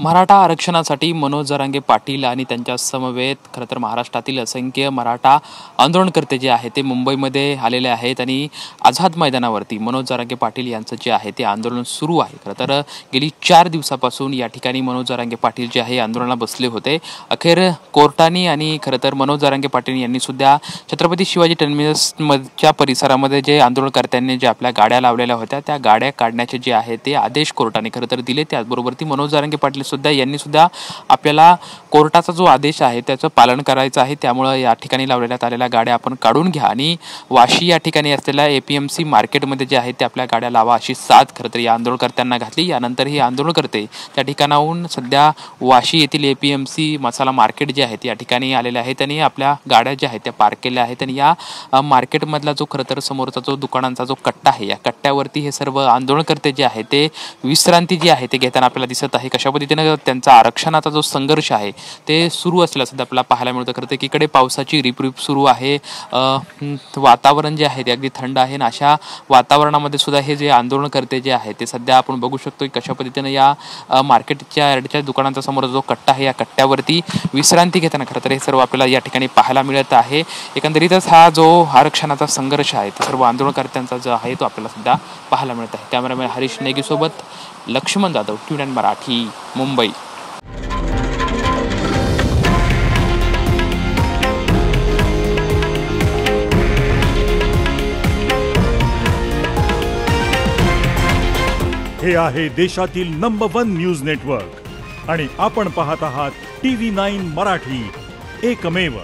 मराठा आरक्षणासाठी मनोज जरांगे पाटील आणि त्यांच्या समवेत खरं तर महाराष्ट्रातील असंख्य मराठा आंदोलनकर्ते जे आहेत ते मुंबईमध्ये आलेले आहेत आणि आझाद मैदानावरती मनोज जरांगे पाटील यांचं जे आहे ते आंदोलन सुरू आहे। खरं तर गेली 4 दिवसापासून या ठिकाणी मनोज जरांगे पाटील जे आहे आंदोलनाला बसले होते। अखेर कोर्टाने आणि खरं तर मनोज जरांगे पाटील यांनी सुद्धा छत्रपती शिवाजी टर्मिनसच्या परिसरामध्ये जे आंदोलनकर्त्यांनी जे आपल्या गाड्या लावलेल्या होत्या त्या गाड्या काढण्याचे जे आहे ते आदेश कोर्टाने खरं तर दिले। त्याचबरोबर ती मनोज जरांगे पाटील यांनी सुद्धा आपल्याला कोर्टाचा जो आदेश आहे त्याचं पालन करायचं आहे, त्यामुळे या ठिकाणी लावलेल्या आलेल्या गाड्या आपण काढून घ्या आणि वाशी या ठिकाणी असलेल्या APMC मार्केटमध्ये जे आहे ते आपल्या गाड्या लावा अशी साथ खरं तर या आंदोलनकर्त्यांना घातली। यानंतर हे आंदोलनकर्ते त्या ठिकाणाहून सध्या वाशी येथील APMC मसाला मार्केट जे आहे या ठिकाणी आलेले आहेत आणि आपल्या गाड्या ज्या आहेत त्या पार्क केल्या आहेत आणि या मार्केटमधला जो खरं तर समोरचा जो दुकानांचा जो कट्टा आहे या कट्ट्यावरती हे सर्व आंदोलनकर्ते जे आहे ते विश्रांती जी आहे ते घेताना आपल्याला दिसत आहे। कशा पद्धतीने त्यांचा आरक्षणाचा जो संघर्ष आहे ते सुरू असल्याचं सुद्धा आपल्याला पाहायला मिळतं। खरं तर एकीकडे पावसाची रिपरिप सुरू आहे, वातावरण जे आहे ते अगदी थंड आहे आणि अशा वातावरणामध्ये सुद्धा हे जे आंदोलनकर्ते जे आहे ते सध्या आपण बघू शकतो की कशा पद्धतीने या मार्केटच्या यार्डच्या दुकानांचा समोर जो कट्टा आहे या कट्ट्यावरती विश्रांती घेताना खरं तर हे सर्व आपल्याला या ठिकाणी पाहायला मिळत आहे। एकंदरीतच हा जो आरक्षणाचा संघर्ष आहे ते सर्व आंदोलनकर्त्यांचा जो आहे तो आपल्याला सध्या पाहायला मिळत आहे। कॅमेरामॅन हरीश नेगीसोबत लक्ष्मण जाधव, TUNEIN मराठी, मुंबई। हे आहे देशातील नंबर 1 न्यूज नेटवर्क आणि आपण पाहत आहात TV9 मराठी, एकमेव।